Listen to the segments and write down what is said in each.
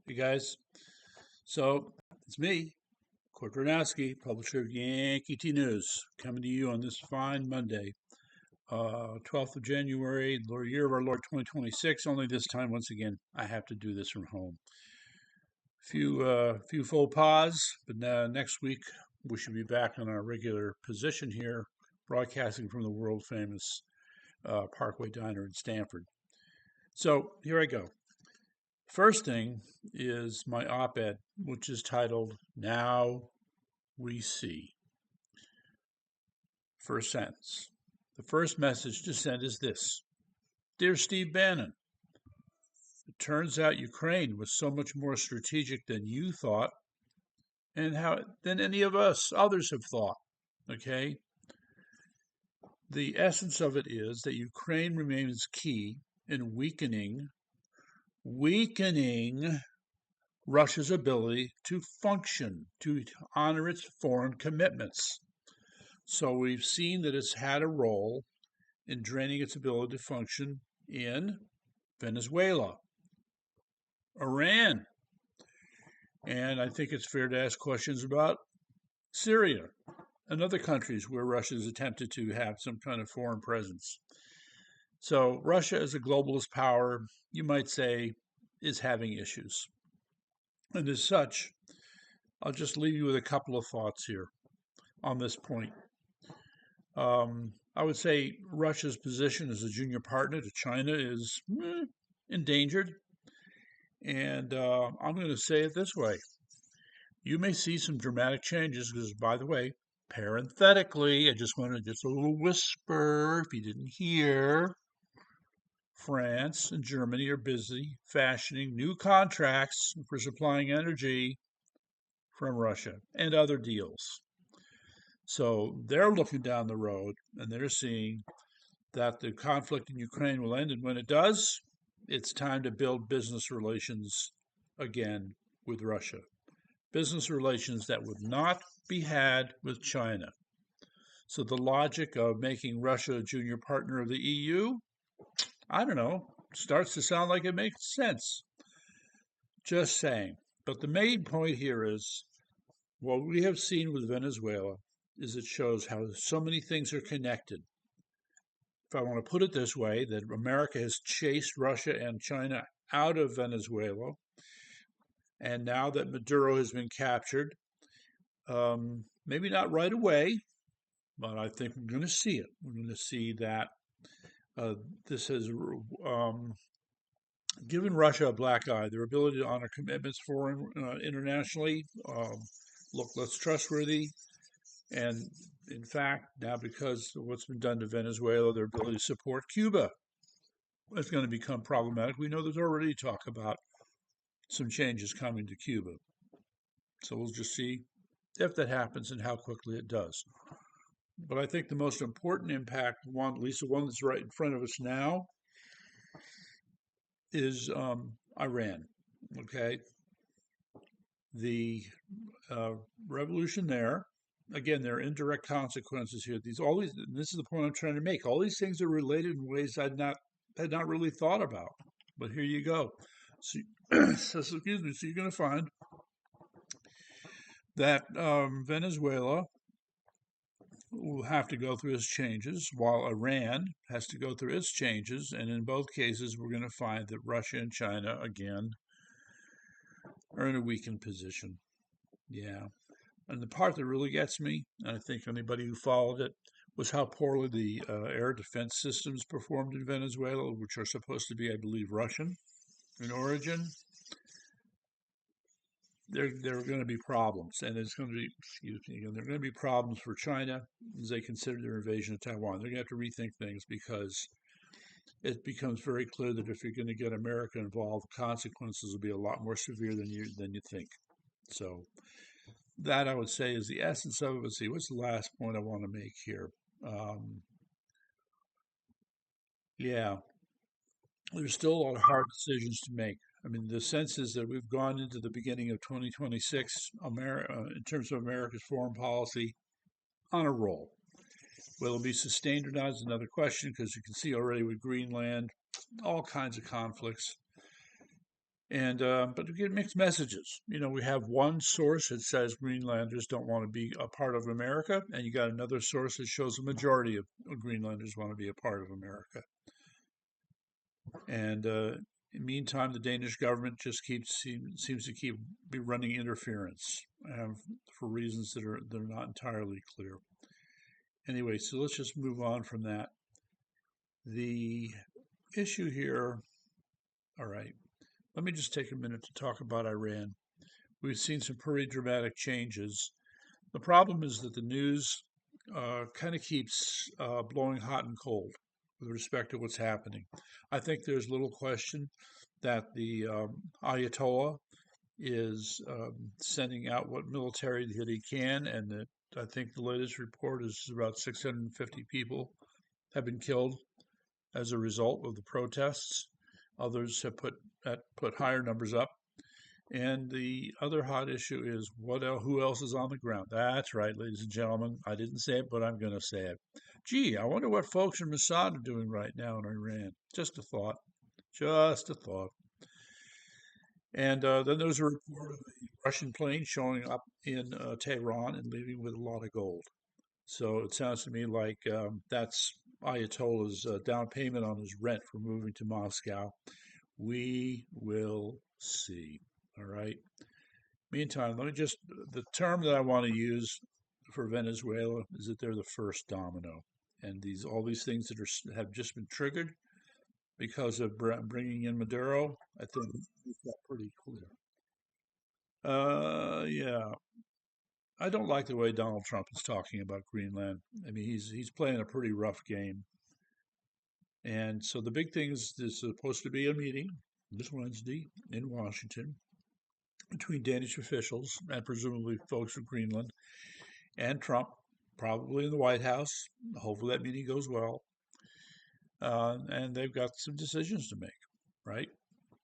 Hey guys, so it's me, Kordranowski, publisher of Yankee T News, coming to you on this fine Monday, 12th of January, Lord year of our Lord 2026. Only this time, once again, I have to do this from home. Few faux pas, but next week we should be back on our regular position here, broadcasting from the world famous Parkway Diner in Stamford. So here I go. First thing is my op ed, which is titled Now We See. First sentence. The first message to send is this: Dear Steve Bannon, it turns out Ukraine was so much more strategic than you thought and than any of us others have thought. Okay? The essence of it is that Ukraine remains key in weakening Russia's ability to function, to honor its foreign commitments. So we've seen that it's had a role in draining its ability to function in Venezuela, Iran, and I think it's fair to ask questions about Syria and other countries where Russia has attempted to have some kind of foreign presence. So Russia as a globalist power, you might say, is having issues. And as such, I'll just leave you with a couple of thoughts here on this point. I would say Russia's position as a junior partner to China is endangered. And I'm going to say it this way: you may see some dramatic changes because, by the way, parenthetically, I just wanted just a little whisper if you didn't hear. France and Germany are busy fashioning new contracts for supplying energy from Russia and other deals. So they're looking down the road and they're seeing that the conflict in Ukraine will end. And when it does, it's time to build business relations again with Russia. Business relations that would not be had with China. So the logic of making Russia a junior partner of the EU, I don't know, starts to sound like it makes sense. Just saying. But the main point here is what we have seen with Venezuela is it shows how so many things are connected. If I want to put it this way, that America has chased Russia and China out of Venezuela, and now that Maduro has been captured, maybe not right away, but I think we're going to see it. We're going to see that this has given Russia a black eye. Their ability to honor commitments foreign internationally less trustworthy, and in fact, now because of what's been done to Venezuela, their ability to support Cuba is going to become problematic. We know there's already talk about some changes coming to Cuba. So we'll just see if that happens and how quickly it does. But I think the most important impact, one, at least the one that's right in front of us now, is Iran. Okay, the revolution there. Again, there are indirect consequences here. This is the point I'm trying to make. All these things are related in ways had not really thought about. But here you go. So, excuse me. So you're going to find that Venezuela will have to go through its changes, while Iran has to go through its changes. And in both cases, we're going to find that Russia and China, again, are in a weakened position. Yeah. And the part that really gets me, and I think anybody who followed it, was how poorly the air defense systems performed in Venezuela, which are supposed to be, I believe, Russian in origin. There are going to be problems, and it's going to be, there are going to be problems for China as they consider their invasion of Taiwan. They're going to have to rethink things because it becomes very clear that if you're going to get America involved, the consequences will be a lot more severe than you think. So that I would say is the essence of it. Let's see, what's the last point I want to make here? Yeah, there's still a lot of hard decisions to make. I mean, the sense is that we've gone into the beginning of 2026 in terms of America's foreign policy on a roll. Will it be sustained or not is another question, because you can see already with Greenland, all kinds of conflicts. And but we get mixed messages. We have one source that says Greenlanders don't want to be a part of America, and you got another source that shows the majority of Greenlanders want to be a part of America. And in the meantime, the Danish government just seems to keep be running interference for reasons that are not entirely clear. Anyway, so let's just move on from that. The issue here, all right, let me just take a minute to talk about Iran. We've seen some pretty dramatic changes. The problem is that the news kind of keeps blowing hot and cold with respect to what's happening. I think there's little question that the Ayatollah is sending out what military that he can, and that I think the latest report is about 650 people have been killed as a result of the protests. Others have put higher numbers up. And the other hot issue is who else is on the ground? That's right, ladies and gentlemen. I didn't say it, but I'm going to say it. Gee, I wonder what folks from Mossad are doing right now in Iran. Just a thought. Just a thought. And then there was a report of a Russian plane showing up in Tehran and leaving with a lot of gold. So it sounds to me like that's Ayatollah's down payment on his rent for moving to Moscow. We will see. All right. Meantime, the term that I want to use for Venezuela is that they're the first domino. And all these things that have just been triggered because of bringing in Maduro, I think it's got pretty clear. Yeah, I don't like the way Donald Trump is talking about Greenland. I mean, he's playing a pretty rough game. And so the big thing is there's supposed to be a meeting this Wednesday in Washington between Danish officials and presumably folks from Greenland and Trump, probably in the White House. Hopefully that meeting goes well. And they've got some decisions to make, right?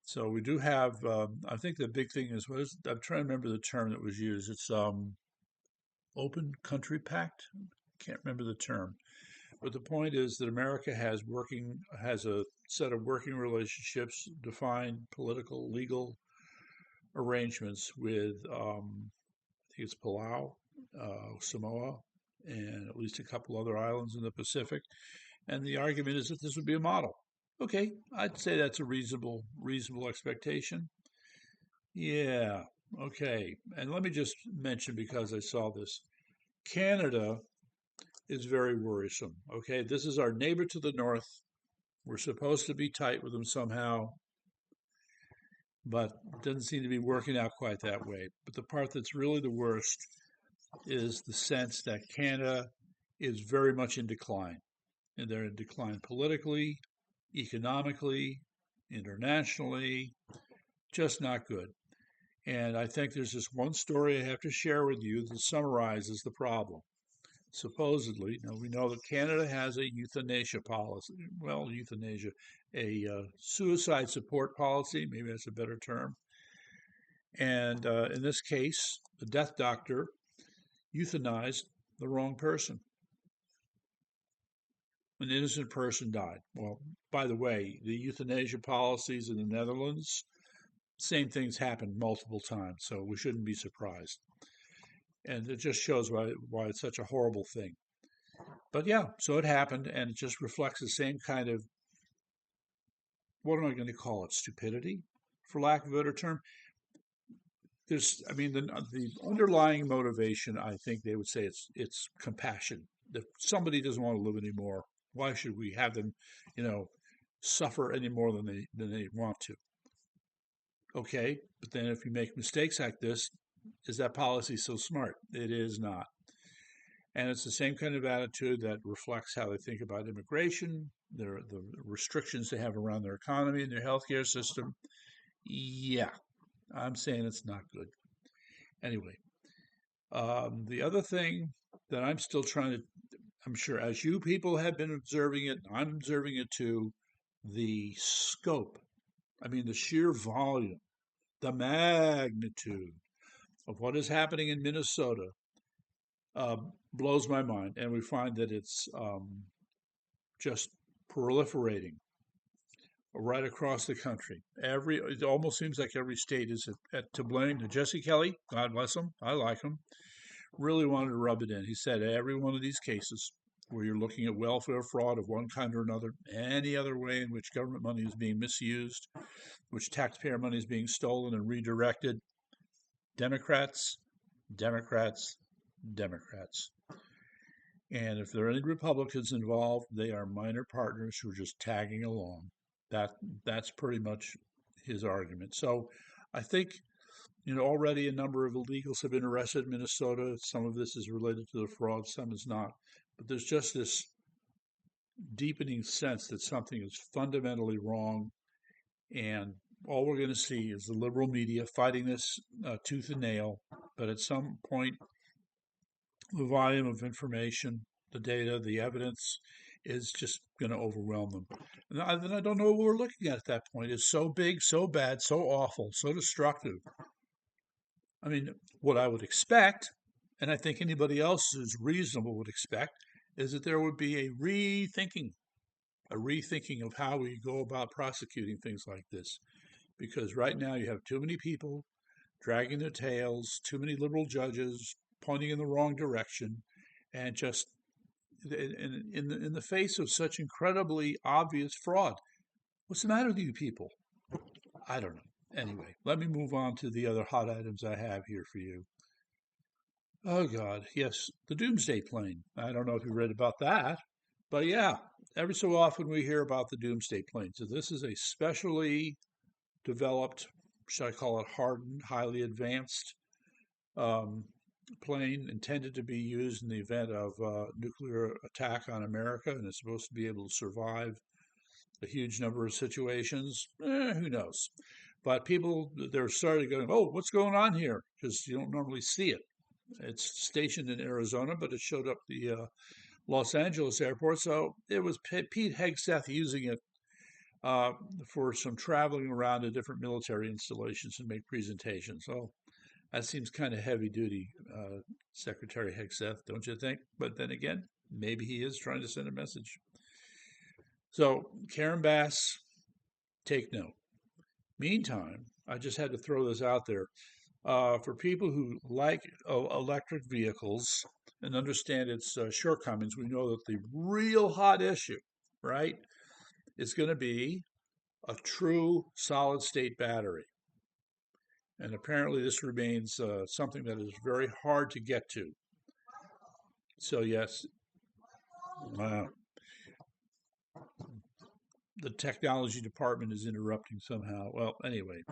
So we do have, I think the big thing is, I'm trying to remember the term that was used. It's Open Country Pact. Can't remember the term. But the point is that America has a set of working relationships, defined political, legal arrangements with, I think it's Palau, Samoa, and at least a couple other islands in the Pacific. And the argument is that this would be a model. Okay, I'd say that's a reasonable expectation. Yeah, okay. And let me just mention, because I saw this, Canada is very worrisome. Okay, this is our neighbor to the north. We're supposed to be tight with them somehow, but it doesn't seem to be working out quite that way. But the part that's really the worst is the sense that Canada is very much in decline. And they're in decline politically, economically, internationally, just not good. And I think there's this one story I have to share with you that summarizes the problem. Supposedly, now we know that Canada has a euthanasia policy. Well, euthanasia, a suicide support policy, maybe that's a better term. And in this case, the death doctor euthanized the wrong person. An innocent person died. Well, by the way, the euthanasia policies in the Netherlands, same things happened multiple times, so we shouldn't be surprised. And it just shows why it's such a horrible thing. But yeah, so it happened, and it just reflects the same kind of, what am I going to call it, stupidity, for lack of a better term. I mean, the underlying motivation, I think they would say it's compassion. If somebody doesn't want to live anymore, why should we have them, suffer any more than they want to? Okay, but then if you make mistakes like this, is that policy so smart? It is not. And it's the same kind of attitude that reflects how they think about immigration, the restrictions they have around their economy and their healthcare system. Yeah, I'm saying it's not good. Anyway, the other thing that I'm still I'm sure as you people have been observing it, I'm observing it too, the scope, I mean, the sheer volume, the magnitude of what is happening in Minnesota uh, blows my mind. And we find that it's just proliferating right across the country. It almost seems like every state is to blame. And Jesse Kelly, God bless him, I like him, really wanted to rub it in. He said every one of these cases where you're looking at welfare fraud of one kind or another, any other way in which government money is being misused, which taxpayer money is being stolen and redirected, Democrats, Democrats, Democrats. And if there are any Republicans involved, they are minor partners who are just tagging along. That that's pretty much his argument. So I think already a number of illegals have been arrested in Minnesota. Some of this is related to the fraud, some is not. But there's just this deepening sense that something is fundamentally wrong, and all we're going to see is the liberal media fighting this tooth and nail. But at some point, the volume of information, the data, the evidence is just going to overwhelm them. And I don't know what we're looking at that point. It's so big, so bad, so awful, so destructive. I mean, what I would expect, and I think anybody else who's reasonable would expect, is that there would be a rethinking of how we go about prosecuting things like this. Because right now you have too many people dragging their tails, too many liberal judges pointing in the wrong direction, and just in the face of such incredibly obvious fraud. What's the matter with you people? I don't know. Anyway, let me move on to the other hot items I have here for you. Oh, God, yes, the doomsday plane. I don't know if you read about that, but yeah, every so often we hear about the doomsday plane. So this is a specially developed, should I call it hardened, highly advanced um, plane intended to be used in the event of nuclear attack on America, and it's supposed to be able to survive a huge number of situations. Who knows? But people, they're starting going, oh, what's going on here? Because you don't normally see it. It's stationed in Arizona, but it showed up the Los Angeles airport. So it was Pete Hegseth using it uh, for some traveling around to different military installations and make presentations. So that seems kind of heavy duty, Secretary Hegseth, don't you think? But then again, maybe he is trying to send a message. So, Karen Bass, take note. Meantime, I just had to throw this out there. For people who like electric vehicles and understand its shortcomings, we know that the real hot issue, right, is going to be a true solid state battery. And apparently, this remains something that is very hard to get to. So, yes, uh, the technology department is interrupting somehow. Well, anyway,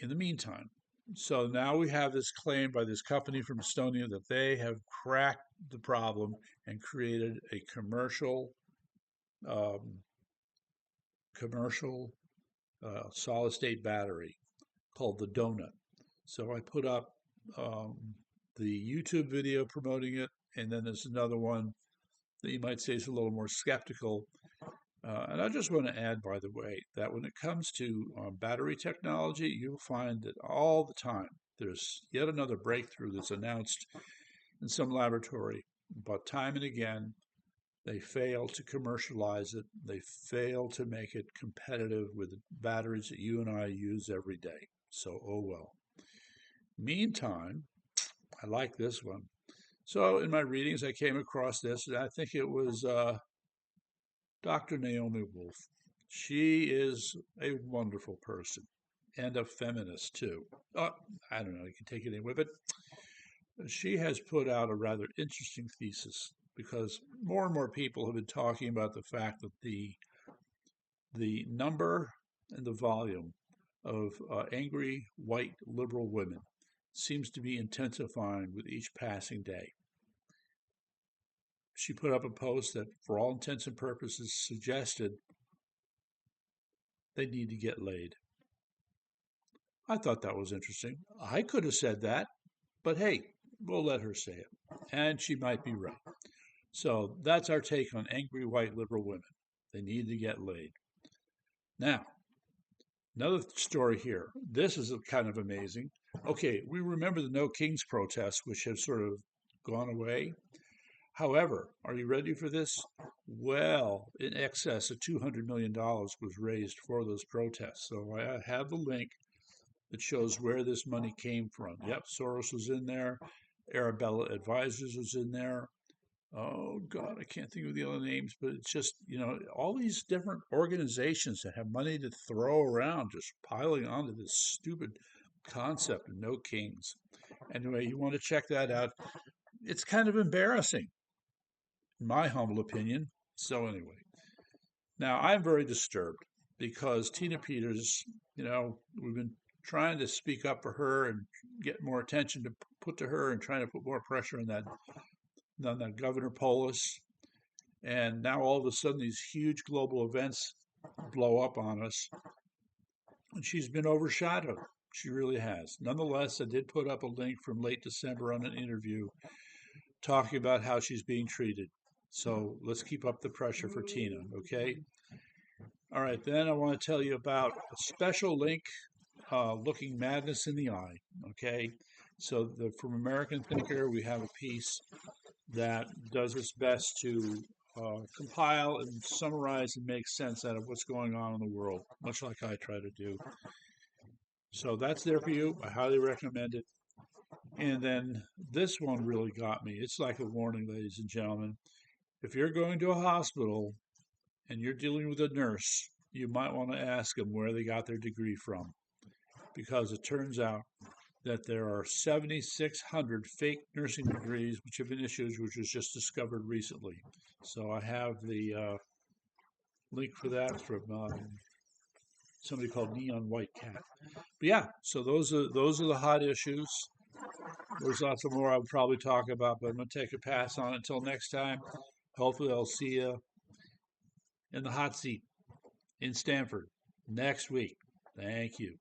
in the meantime, so now we have this claim by this company from Estonia that they have cracked the problem and created a um, commercial solid state battery called the Donut. So I put up um, the YouTube video promoting it, and then there's another one that you might say is a little more skeptical. And I just want to add, by the way, that when it comes to battery technology, you'll find that all the time there's yet another breakthrough that's announced in some laboratory, but time and again, they fail to commercialize it. They fail to make it competitive with the batteries that you and I use every day. So, oh well. Meantime, I like this one. So, in my readings, I came across this, and I think it was Dr. Naomi Wolf. She is a wonderful person and a feminist, too. I don't know, you can take it anyway, but she has put out a rather interesting thesis because more and more people have been talking about the fact that the number and the volume of angry white liberal women seems to be intensifying with each passing day. She put up a post that, for all intents and purposes, suggested they need to get laid. I thought that was interesting. I could have said that, but hey, we'll let her say it. And she might be right. So that's our take on angry white liberal women. They need to get laid. Now, another story here. This is kind of amazing. Okay, we remember the No Kings protests, which have sort of gone away. However, are you ready for this? Well, in excess of $200 million was raised for those protests. So I have the link that shows where this money came from. Yep, Soros was in there. Arabella Advisors was in there. Oh God, I can't think of the other names, but it's just, all these different organizations that have money to throw around, just piling onto this stupid concept of no kings. Anyway, you want to check that out. It's kind of embarrassing, in my humble opinion. So anyway, now I'm very disturbed because Tina Peters, we've been trying to speak up for her and get more attention to put to her and trying to put more pressure on that Governor Polis. And now all of a sudden, these huge global events blow up on us, and she's been overshadowed. She really has. Nonetheless, I did put up a link from late December on an interview talking about how she's being treated. So let's keep up the pressure for Tina, okay? All right, then I want to tell you about a special link, looking madness in the eye, okay? So from American Thinker, we have a piece that does its best to compile and summarize and make sense out of what's going on in the world, much like I try to do. So that's there for you. I highly recommend it. And then this one really got me. It's like a warning, ladies and gentlemen. If you're going to a hospital and you're dealing with a nurse, you might want to ask them where they got their degree from, because it turns out that there are 7,600 fake nursing degrees which have been issued, which was just discovered recently. So I have the link for that from somebody called Neon White Cat. But yeah, so those are the hot issues. There's lots of more I'll probably talk about, but I'm going to take a pass on it until next time. Hopefully, I'll see you in the hot seat in Stanford next week. Thank you.